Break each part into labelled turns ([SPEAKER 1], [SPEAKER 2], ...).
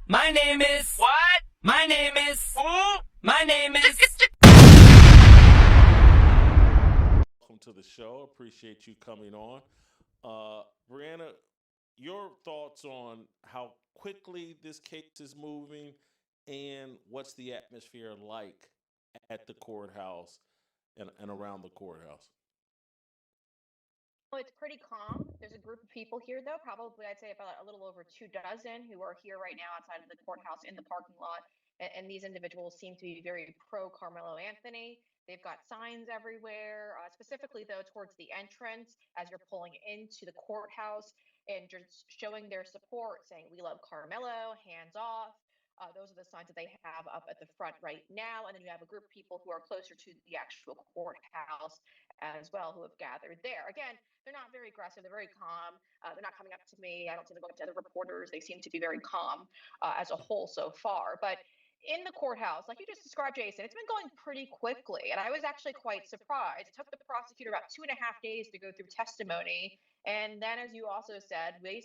[SPEAKER 1] My name is.
[SPEAKER 2] What?
[SPEAKER 1] My name is.
[SPEAKER 2] Who?
[SPEAKER 1] My name is.
[SPEAKER 3] Welcome to the show. Appreciate you coming on. Brianna, your thoughts on how quickly this case is moving and what's the atmosphere like at the courthouse and around the courthouse?
[SPEAKER 4] Well, it's pretty calm. There's a group of people here, though, probably I'd say about a little over 2 dozen who are here right now outside of the courthouse in the parking lot. And these individuals seem to be very pro Carmelo Anthony. They've got signs everywhere, specifically, though, towards the entrance as you're pulling into the courthouse and just showing their support, saying, "We love Carmelo, hands off." Those are the signs that they have up at the front right now. And then you have a group of people who are closer to the actual courthouse as well who have gathered there. Again, they're not very aggressive. They're very calm. They're not coming up to me. I don't see them going up to other reporters. They seem to be very calm as a whole so far. But in the courthouse, like you just described, Jason, it's been going pretty quickly. And I was actually quite surprised. It took the prosecutor about 2.5 days to go through testimony. And then, as you also said, the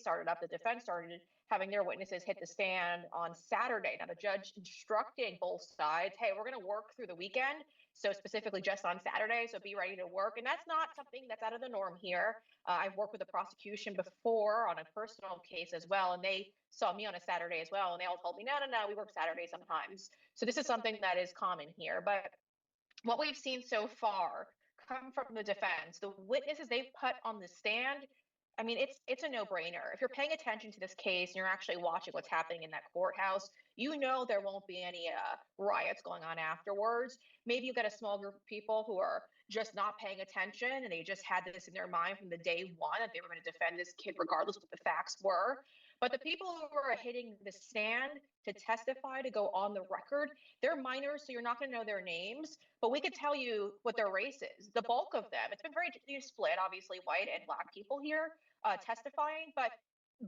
[SPEAKER 4] defense started having their witnesses hit the stand on Saturday. Now, the judge instructing both sides, hey, we're going to work through the weekend. So specifically just on Saturday, so be ready to work. And that's not something that's out of the norm here. I've worked with the prosecution before on a personal case as well, and they saw me on a Saturday as well, and they all told me, no, no, no, we work Saturday sometimes. So this is something that is common here. But what we've seen so far come from the defense, the witnesses they've put on the stand, I mean, it's a no-brainer. If you're paying attention to this case and you're actually watching what's happening in that courthouse, you know there won't be any riots going on afterwards. Maybe you get a small group of people who are just not paying attention and they just had this in their mind from the day one that they were going to defend this kid regardless of what the facts were. But the people who are hitting the stand to testify, to go on the record, they're minors, so you're not going to know their names, but we could tell you what their race is. The bulk of them, it's been very split, obviously, white and black people here testifying, but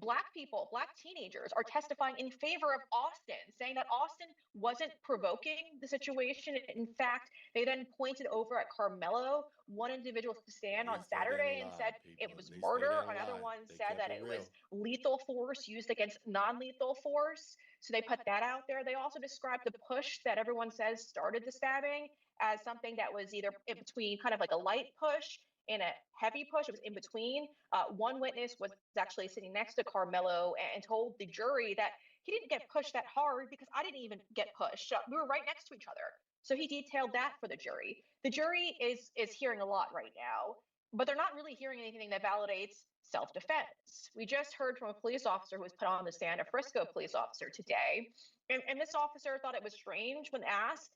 [SPEAKER 4] black people, black teenagers are testifying in favor of Austin, saying that Austin wasn't provoking the situation. In fact, they then pointed over at Carmelo. One individual took the stand
[SPEAKER 3] At
[SPEAKER 4] on
[SPEAKER 3] least they didn't
[SPEAKER 4] Saturday and
[SPEAKER 3] lie,
[SPEAKER 4] said it
[SPEAKER 3] people. At
[SPEAKER 4] was
[SPEAKER 3] least they
[SPEAKER 4] murder.
[SPEAKER 3] didn't
[SPEAKER 4] Another
[SPEAKER 3] lie.
[SPEAKER 4] one
[SPEAKER 3] They
[SPEAKER 4] said
[SPEAKER 3] kept
[SPEAKER 4] that
[SPEAKER 3] it
[SPEAKER 4] it
[SPEAKER 3] real.
[SPEAKER 4] was lethal force used against non-lethal force. So they put that out there. They also described the push that everyone says started the stabbing as something that was either in between, kind of like a light push and a heavy push. It was in between. One witness was actually sitting next to Carmelo and told the jury that he didn't get pushed that hard because I didn't even get pushed. We were right next to each other. So he detailed that for the jury. The jury is hearing a lot right now, but they're not really hearing anything that validates self-defense. We just heard from a police officer who was put on the stand, a Frisco police officer today, and this officer thought it was strange when asked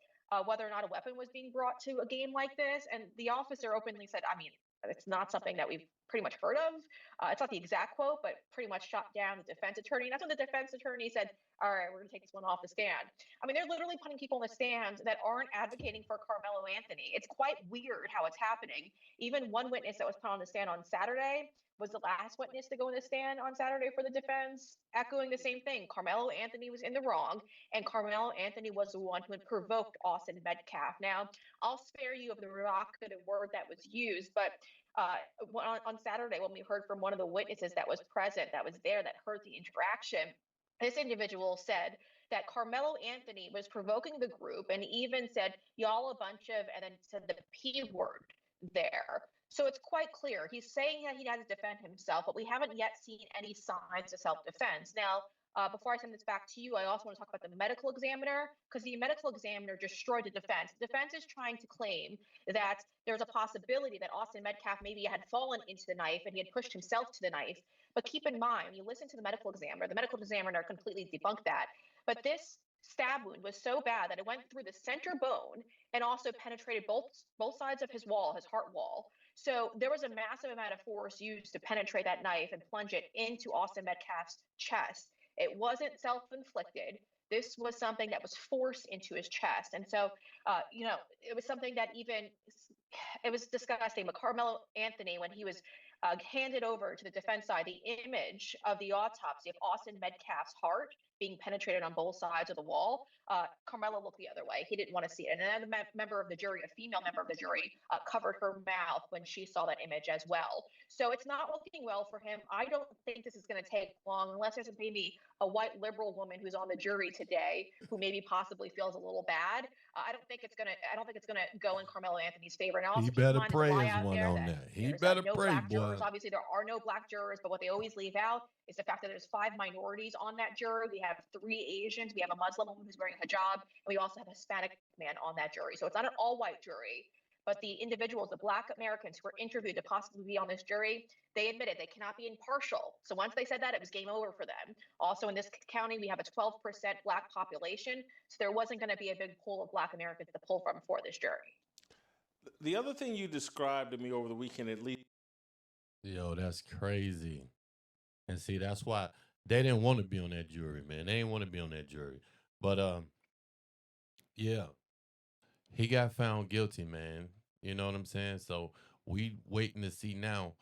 [SPEAKER 4] whether or not a weapon was being brought to a game like this. And the officer openly said, I mean, it's not something that we've pretty much heard of. It's not the exact quote, but pretty much shot down the defense attorney. And that's when the defense attorney said, all right, we're going to take this one off the stand. I mean, they're literally putting people in the stands that aren't advocating for Carmelo Anthony. It's quite weird how it's happening. Even one witness that was put on the stand on Saturday was the last witness to go in the stand on Saturday for the defense, echoing the same thing. Carmelo Anthony was in the wrong, and Carmelo Anthony was the one who had provoked Austin Metcalf. Now, I'll spare you of the provocative word that was used, but uh, on Saturday, when we heard from one of the witnesses that was present, that was there, that heard the interaction, this individual said that Carmelo Anthony was provoking the group and even said, y'all a bunch of, and then said the P word there. So it's quite clear. He's saying that he has to defend himself, but we haven't yet seen any signs of self-defense. Now, before I send this back to you, I also want to talk about the medical examiner, because the medical examiner destroyed the defense. The defense is trying to claim that there's a possibility that Austin Metcalf maybe had fallen into the knife and he had pushed himself to the knife. But keep in mind, you listen to the medical examiner completely debunked that. But this stab wound was so bad that it went through the center bone and also penetrated both sides of his wall, his heart wall. So there was a massive amount of force used to penetrate that knife and plunge it into Austin Metcalf's chest. It wasn't self-inflicted. This was something that was forced into his chest. And so, it was something that even, it was disgusting. But Carmelo Anthony, when he was handed over to the defense side the image of the autopsy of Austin Metcalf's heart being penetrated on both sides of the wall, Carmelo looked the other way. He didn't want to see it. And another member of the jury, a female member of the jury, covered her mouth when she saw that image as well. So it's not looking well for him. I don't think this is going to take long, unless there's maybe a white liberal woman who's on the jury today who maybe possibly feels a little bad. I don't think it's gonna go in Carmelo Anthony's favor. And
[SPEAKER 2] He
[SPEAKER 4] also keep in
[SPEAKER 2] better
[SPEAKER 4] mind there's a
[SPEAKER 2] pray
[SPEAKER 4] lie
[SPEAKER 2] as
[SPEAKER 4] out
[SPEAKER 2] one
[SPEAKER 4] there
[SPEAKER 2] on
[SPEAKER 4] that
[SPEAKER 2] that. He
[SPEAKER 4] there's
[SPEAKER 2] better
[SPEAKER 4] no
[SPEAKER 2] pray,
[SPEAKER 4] black
[SPEAKER 2] boy.
[SPEAKER 4] jurors. Obviously, there are no black jurors, but what they always leave out is the fact that there's 5 minorities on that jury. We have 3 Asians. We have a Muslim woman who's wearing a hijab, and we also have a Hispanic man on that jury. So it's not an all-white jury. But the individuals, the Black Americans who were interviewed to possibly be on this jury, they admitted they cannot be impartial. So once they said that, it was game over for them. Also, in this county, we have a 12% Black population, so there wasn't going to be a big pool of Black Americans to pull from for this jury.
[SPEAKER 3] The other thing you described to me over the weekend, at least.
[SPEAKER 2] Yo, that's crazy. And see, that's why they didn't want to be on that jury, man. They didn't want to be on that jury. But yeah, he got found guilty, man. You know what I'm saying? So we waiting to see now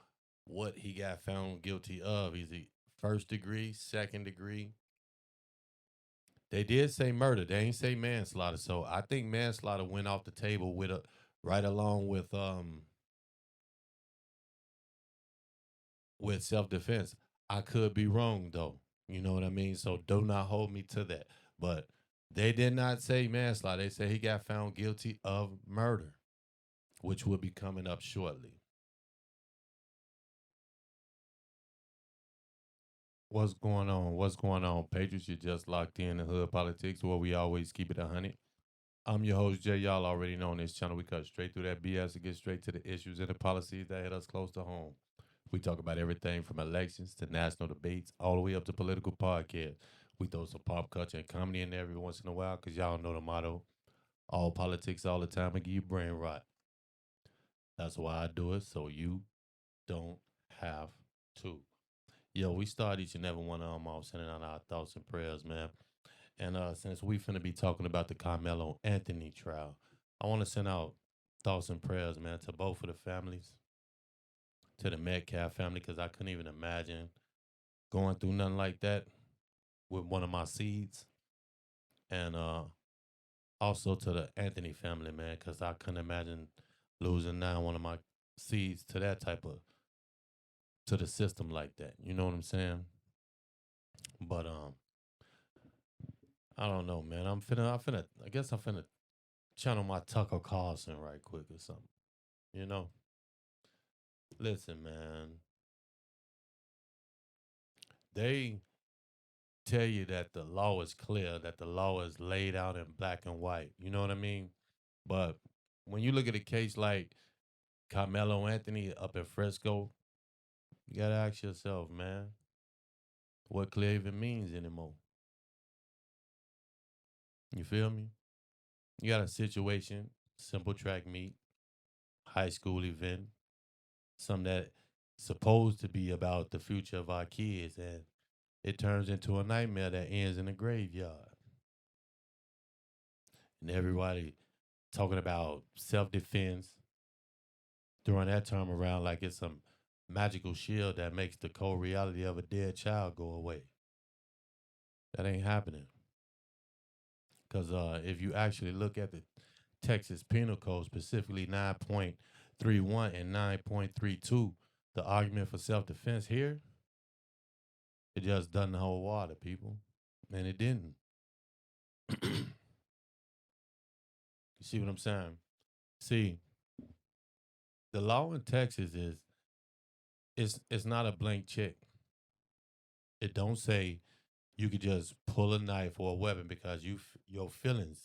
[SPEAKER 2] what he got found guilty of. Is he first degree, second degree? They did say murder. They ain't say manslaughter. So I think manslaughter went off the table with right along with self-defense. I could be wrong though. You know what I mean? So do not hold me to that. But they did not say manslaughter. They said he got found guilty of murder, which will be coming up shortly. What's going on? What's going on? Patriots, you just locked in the Hood Politics, where we always keep it 100. I'm your host, Jay. Y'all already know on this channel, we cut straight through that BS and get straight to the issues and the policies that hit us close to home. We talk about everything from elections to national debates, all the way up to political podcasts. We throw some pop culture and comedy in there every once in a while, because y'all know the motto, all politics all the time and give you brain rot. That's why I do it, so you don't have to. Yo, we start each and every one of them off sending out our thoughts and prayers, man. And since we finna be talking about the Karmelo Anthony trial, I want to send out thoughts and prayers, man, to both of the families, to the Metcalf family, because I couldn't even imagine going through nothing like that with one of my seeds. And also to the Anthony family, man, because I couldn't imagine losing now one of my seeds to that type of, to the system like that. You know what I'm saying? But I don't know, man. I guess I'm finna channel my Tucker Carlson right quick or something. You know? Listen, man. They tell you that the law is clear, that the law is laid out in black and white. You know what I mean? But when you look at a case like Karmelo Anthony up in Frisco, you gotta ask yourself, man, what clear even means anymore. You feel me? You got a situation, simple track meet, high school event, something that supposed to be about the future of our kids, and it turns into a nightmare that ends in a graveyard. And everybody talking about self-defense during that time around like it's some magical shield that makes the cold reality of a dead child go away. That ain't happening. Because if you actually look at the Texas Penal Code, specifically 9.31 and 9.32, the argument for self-defense here, it just doesn't hold water, people. And it didn't. You see what I'm saying? See, the law in Texas it's not a blank check. It don't say you could just pull a knife or a weapon because your feelings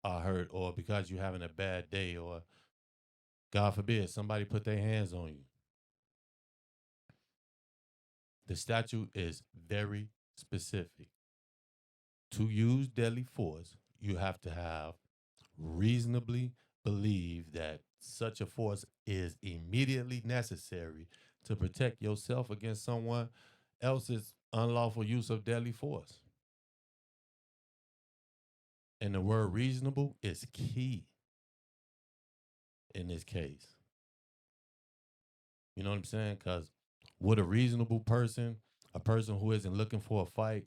[SPEAKER 2] are hurt, or because you're having a bad day, or God forbid somebody put their hands on you. The statute is very specific. To use deadly force, you have to have reasonably believe that such a force is immediately necessary to protect yourself against someone else's unlawful use of deadly force. And the word reasonable is key in this case. You know what I'm saying? Because would a reasonable person, a person who isn't looking for a fight,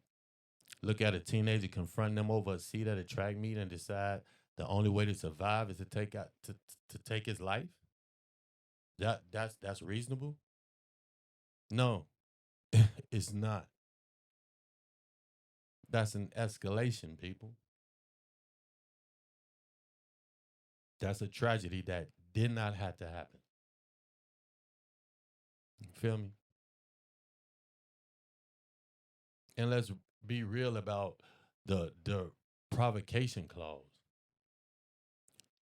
[SPEAKER 2] look at a teenager confronting them over a seat at a track meet and decide the only way to survive is to take his life? That's reasonable? No, it's not. That's an escalation, people. That's a tragedy that did not have to happen. You feel me? And let's be real about the provocation clause.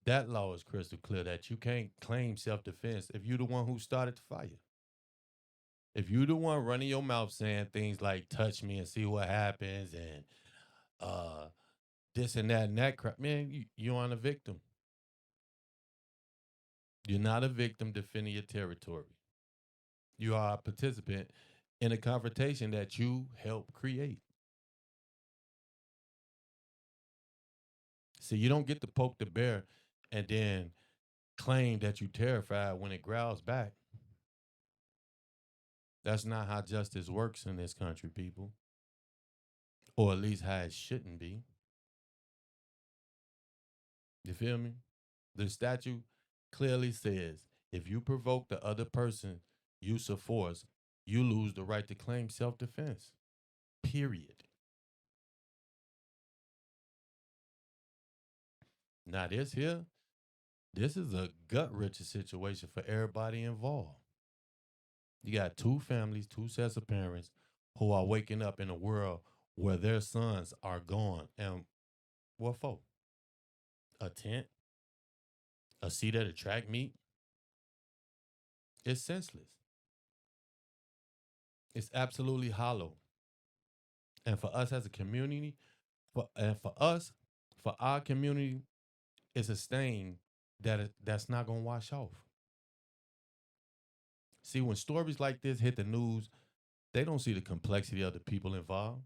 [SPEAKER 2] That law is crystal clear that you can't claim self defense if you're the one who started the fire. If you're the one running your mouth saying things like "touch me and see what happens" and uh this and that crap, man, you aren't a victim. You're not a victim defending your territory. You are a participant in a confrontation that you helped create. See, you don't get to poke the bear and then claim that you're terrified when it growls back. That's not how justice works in this country, people, or at least how it shouldn't be. You feel me? The statute clearly says if you provoke the other person use of force, you lose the right to claim self defense. Period. Now, this is a gut wrenching situation for everybody involved. You got two families, two sets of parents who are waking up in a world where their sons are gone. And what for? A tent? A seat at a track meet? It's senseless. It's absolutely hollow. And for us as a community, for us, for our community, it's a stain that's not gonna wash off. See, when stories like this hit the news, they don't see the complexity of the people involved.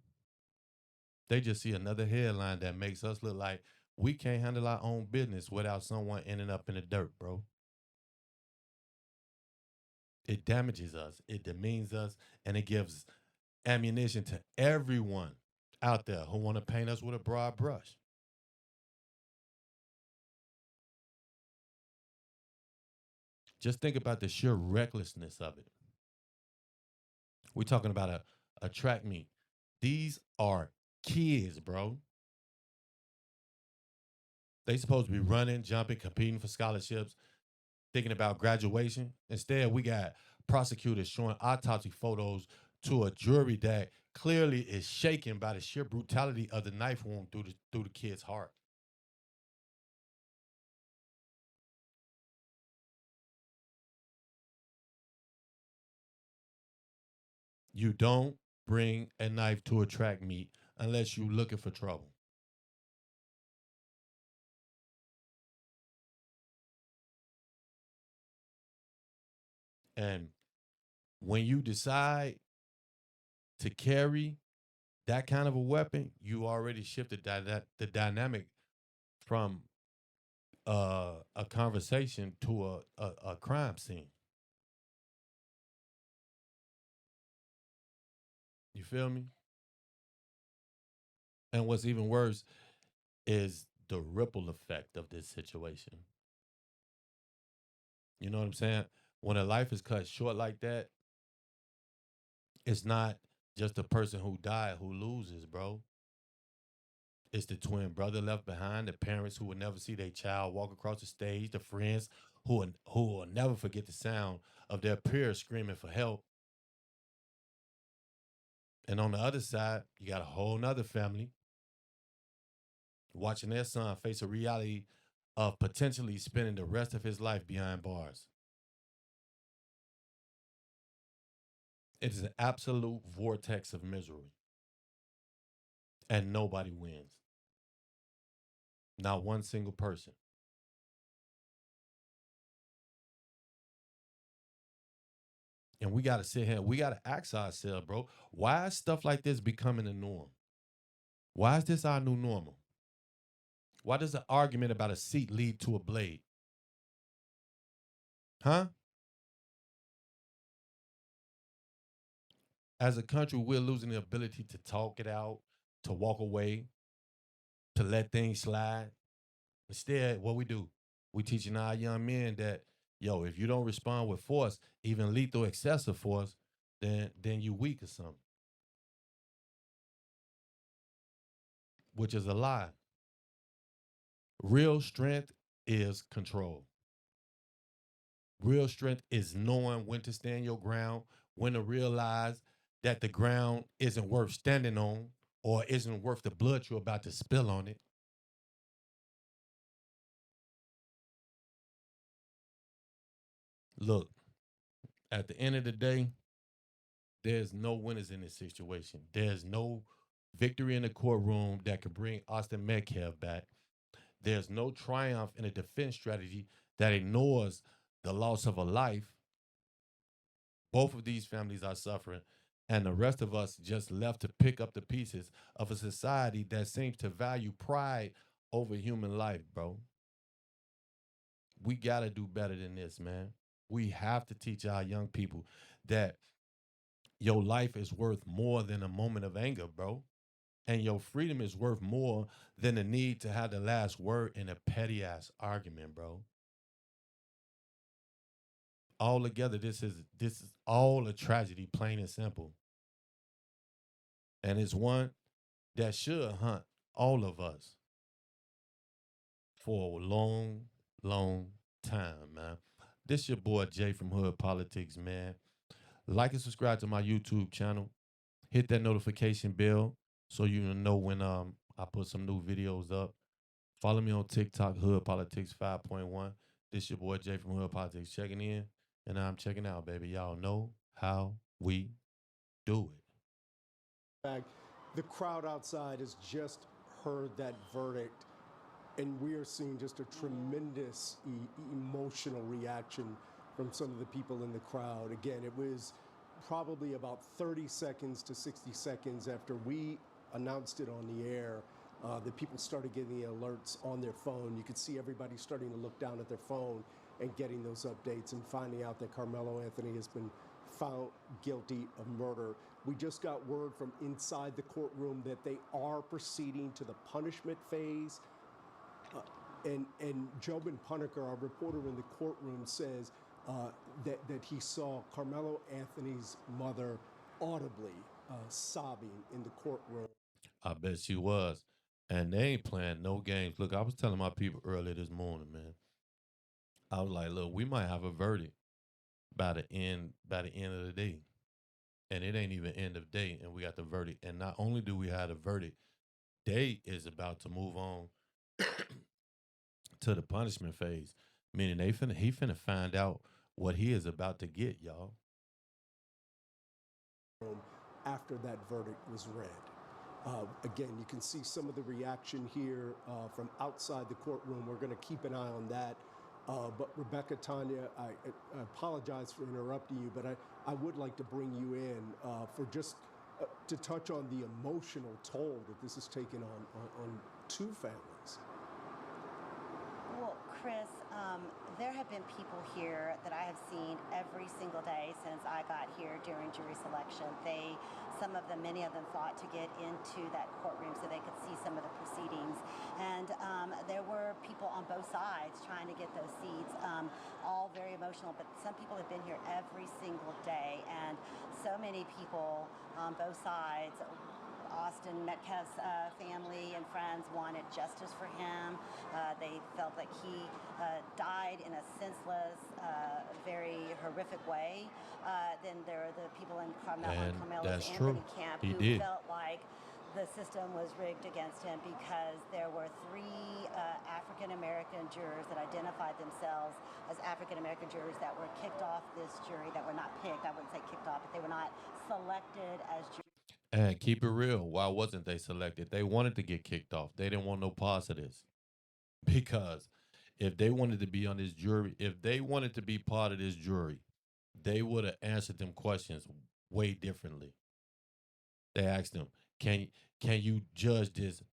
[SPEAKER 2] They just see another headline that makes us look like we can't handle our own business without someone ending up in the dirt, bro. It damages us, it demeans us, and it gives ammunition to everyone out there who want to paint us with a broad brush. Just think about the sheer recklessness of it. We're talking about a track meet. These are kids, bro. They supposed to be running, jumping, competing for scholarships, thinking about graduation. Instead, we got prosecutors showing autopsy photos to a jury that clearly is shaken by the sheer brutality of the knife wound through the kid's heart. You don't bring a knife to a track meet unless you're looking for trouble. And when you decide to carry that kind of a weapon, you already shifted the dynamic from a conversation to a crime scene. You feel me? And what's even worse is the ripple effect of this situation. You know what I'm saying? When a life is cut short like that, it's not just the person who died who loses, bro. It's the twin brother left behind, the parents who will never see their child walk across the stage, the friends who will never forget the sound of their peers screaming for help. And on the other side, you got a whole nother family watching their son face a reality of potentially spending the rest of his life behind bars. It is an absolute vortex of misery, and nobody wins. Not one single person. And we got to sit here, we got to ask ourselves, bro, why is stuff like this becoming the norm? Why is this our new normal? Why does an argument about a seat lead to a blade? Huh? As a country, we're losing the ability to talk it out, to walk away, to let things slide. Instead, what we do, we teaching our young men that, yo, if you don't respond with force, even lethal excessive force, then you weak or something, which is a lie. Real strength is control. Real strength is knowing when to stand your ground, when to realize that the ground isn't worth standing on or isn't worth the blood you're about to spill on it. Look, at the end of the day, there's no winners in this situation. There's no victory in the courtroom that could bring Austin Metcalf back. There's no triumph in a defense strategy that ignores the loss of a life. Both of these families are suffering, and the rest of us just left to pick up the pieces of a society that seems to value pride over human life, bro. We got to do better than this, man. We have to teach our young people that your life is worth more than a moment of anger, bro. And your freedom is worth more than the need to have the last word in a petty ass argument, bro. All together, this is all a tragedy, plain and simple. And it's one that should hunt all of us for a long, long time, man. This your boy Jay from Hood Politics, man. Like and subscribe to my YouTube channel. Hit that notification bell so you know when I put some new videos up. Follow me on TikTok, Hood Politics 5.1. This your boy Jay from Hood Politics checking in, and I'm checking out, baby. Y'all know how we do it.
[SPEAKER 5] Fact, the crowd outside has just heard that verdict, and we are seeing just a tremendous emotional reaction from some of the people in the crowd. Again, it was probably about 30 seconds to 60 seconds after we announced it on the air that people started getting the alerts on their phone. You could see everybody starting to look down at their phone and getting those updates and finding out that Karmelo Anthony has been found guilty of murder. We just got word from inside the courtroom that they are proceeding to the punishment phase. And Jobin Puneker, our reporter in the courtroom, says that he saw Karmelo Anthony's mother audibly sobbing in the courtroom.
[SPEAKER 2] I bet she was. And they ain't playing no games. Look, I was telling my people earlier this morning, man. I was like, look, we might have a verdict by the end of the day. And it ain't even end of day, and we got the verdict. And not only do we have the verdict, they is about to move on to the punishment phase. Meaning he finna find out what he is about to get, y'all.
[SPEAKER 5] After that verdict was read. Again, you can see some of the reaction here from outside the courtroom. We're going to keep an eye on that. But Rebecca, Tanya, I apologize for interrupting you, but I would like to bring you in for just to touch on the emotional toll that this has taken on two families.
[SPEAKER 6] Well, Chris, there have been people here that I have seen every single day since I got here during jury selection. Many of them fought to get into that courtroom so they could see some of the proceedings. And there were people on both sides trying to get those seats, all very emotional. But some people have been here every single day, and so many people on both sides. Austin Metcalf's family and friends wanted justice for him. They felt like he died in a senseless, very horrific way. Then there are the people in Carmelo's
[SPEAKER 2] That's
[SPEAKER 6] Anthony
[SPEAKER 2] true.
[SPEAKER 6] camp
[SPEAKER 2] He
[SPEAKER 6] who
[SPEAKER 2] did.
[SPEAKER 6] felt like the system was rigged against him because there were three African American jurors that identified themselves as African American jurors that were kicked off this jury, that were not picked. I wouldn't say kicked off, but they were not selected as jurors.
[SPEAKER 2] And keep it real. Why wasn't they selected? They wanted to get kicked off. They didn't want no parts of this. Because if they wanted to be on this jury, if they wanted to be part of this jury, they would have answered them questions way differently. They asked them, can you judge this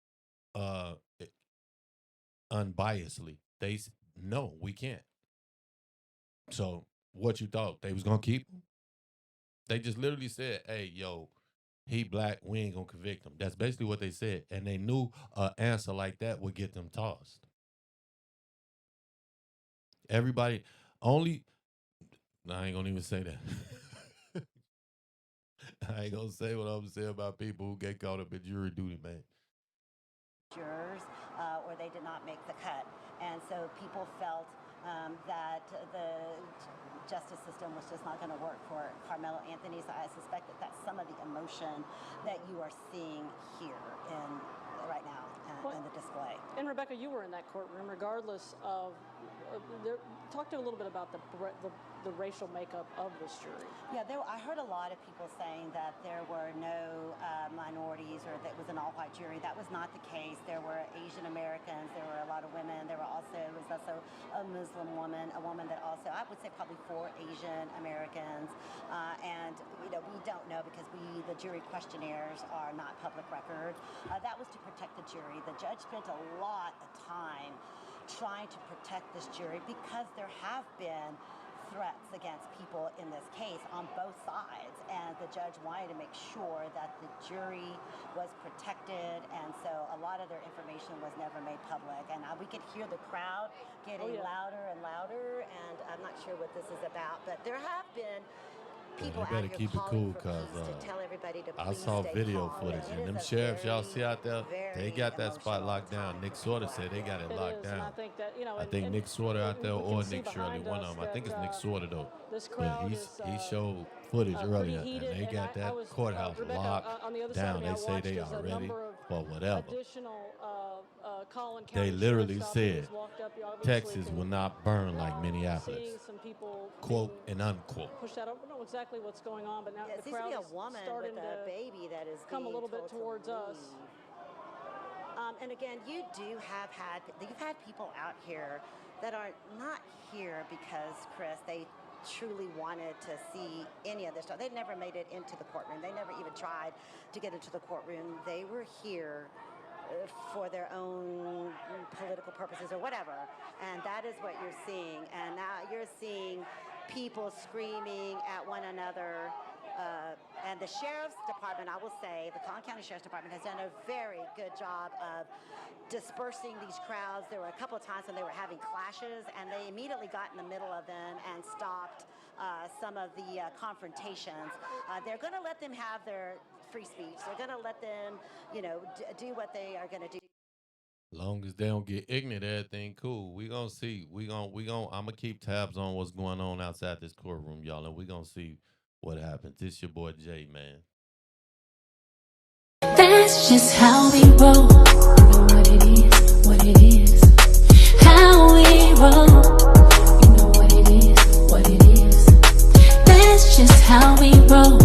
[SPEAKER 2] uh unbiasedly? No, we can't. So what you thought? They was gonna keep 'em? They just literally said, "Hey, yo, he black. We ain't gonna convict him." That's basically what they said, and they knew an answer like that would get them tossed. Everybody only. No, I ain't gonna even say that. I ain't gonna say what I'm saying about people who get caught up in jury duty, man.
[SPEAKER 6] Jurors, or they did not make the cut, and so people felt that the justice system was just not going to work for Karmelo Anthony. So I suspect that that's some of the emotion that you are seeing here right now in the display.
[SPEAKER 7] And Rebecca, you were in that courtroom, regardless of. Talk to me a little bit about the racial makeup of this jury.
[SPEAKER 6] Yeah, I heard a lot of people saying that there were no minorities or that it was an all-white jury. That was not the case. There were Asian Americans, there were a lot of women, there was also a Muslim woman, a woman that also, I would say probably 4 Asian Americans. And, we don't know because the jury questionnaires are not public record. That was to protect the jury. The judge spent a lot of time trying to protect this jury because there have been threats against people in this case on both sides, and the judge wanted to make sure that the jury was protected, and so a lot of their information was never made public. And we could hear the crowd getting louder and louder, and I'm not sure what this is about, but there have been people
[SPEAKER 2] They better
[SPEAKER 6] out here
[SPEAKER 2] keep it
[SPEAKER 6] calling
[SPEAKER 2] cool,
[SPEAKER 6] for
[SPEAKER 2] cause
[SPEAKER 6] peace to tell everybody to
[SPEAKER 2] I
[SPEAKER 6] please
[SPEAKER 2] saw
[SPEAKER 6] stay
[SPEAKER 2] video
[SPEAKER 6] calm.
[SPEAKER 2] footage,
[SPEAKER 6] It
[SPEAKER 2] and them
[SPEAKER 6] is a
[SPEAKER 2] sheriffs y'all
[SPEAKER 6] very,
[SPEAKER 2] see out there, they
[SPEAKER 6] very
[SPEAKER 2] got that spot
[SPEAKER 6] emotional
[SPEAKER 2] locked down.
[SPEAKER 6] time
[SPEAKER 2] Nick
[SPEAKER 6] for
[SPEAKER 2] Sorter
[SPEAKER 6] Black
[SPEAKER 2] said they got it
[SPEAKER 7] It
[SPEAKER 2] locked
[SPEAKER 7] is, and
[SPEAKER 2] down.
[SPEAKER 7] I think that
[SPEAKER 2] I think Nick Sorter out there,
[SPEAKER 7] we
[SPEAKER 2] or
[SPEAKER 7] can see
[SPEAKER 2] Nick Shirley,
[SPEAKER 7] behind
[SPEAKER 2] one
[SPEAKER 7] us
[SPEAKER 2] of them. I think it's
[SPEAKER 7] that,
[SPEAKER 2] Nick Sorter though.
[SPEAKER 7] This
[SPEAKER 2] But
[SPEAKER 7] crowd
[SPEAKER 2] he
[SPEAKER 7] is
[SPEAKER 2] showed footage
[SPEAKER 7] pretty
[SPEAKER 2] earlier,
[SPEAKER 7] heated,
[SPEAKER 2] and they got
[SPEAKER 7] I
[SPEAKER 2] that
[SPEAKER 7] was,
[SPEAKER 2] courthouse
[SPEAKER 7] Rebecca,
[SPEAKER 2] locked
[SPEAKER 7] on the other
[SPEAKER 2] down.
[SPEAKER 7] side
[SPEAKER 2] They
[SPEAKER 7] of me, I
[SPEAKER 2] say
[SPEAKER 7] watched
[SPEAKER 2] they
[SPEAKER 7] as
[SPEAKER 2] are
[SPEAKER 7] a
[SPEAKER 2] ready
[SPEAKER 7] number of
[SPEAKER 2] for whatever.
[SPEAKER 7] additional Collin
[SPEAKER 2] They
[SPEAKER 7] County
[SPEAKER 2] literally
[SPEAKER 7] sheriff's
[SPEAKER 2] said
[SPEAKER 7] officers walked up. You obviously
[SPEAKER 2] Texas
[SPEAKER 7] can
[SPEAKER 2] will not burn like Minneapolis,
[SPEAKER 7] seeing some people
[SPEAKER 2] quote
[SPEAKER 7] being
[SPEAKER 2] and unquote.
[SPEAKER 7] pushed out. I don't know exactly what's going on, but now
[SPEAKER 6] Yeah,
[SPEAKER 7] the
[SPEAKER 6] it seems to
[SPEAKER 7] crowd
[SPEAKER 6] be a
[SPEAKER 7] is
[SPEAKER 6] woman
[SPEAKER 7] starting
[SPEAKER 6] with a
[SPEAKER 7] to
[SPEAKER 6] baby that is
[SPEAKER 7] come a
[SPEAKER 6] being
[SPEAKER 7] little bit
[SPEAKER 6] told to
[SPEAKER 7] towards us.
[SPEAKER 6] leave. And again, you've had people out here that are not here because, Chris, they truly wanted to see any of this stuff. They never made it into the courtroom. They never even tried to get into the courtroom. They were here for their own political purposes or whatever. And that is what you're seeing. And now you're seeing people screaming at one another. And the Sheriff's Department, I will say, the Collin County Sheriff's Department has done a very good job of dispersing these crowds. There were a couple of times when they were having clashes, and they immediately got in the middle of them and stopped some of the confrontations. They're going to let them have their free speech. They're going to let them, do what they are going to do.
[SPEAKER 2] Long as they don't get ignorant, everything cool. We gonna see. I'm gonna keep tabs on what's going on outside this courtroom, y'all, and we gonna see what happens. This your boy Jay, man.
[SPEAKER 8] That's just how we roll. You know what it is. How we roll. You know what it is. That's just how we roll.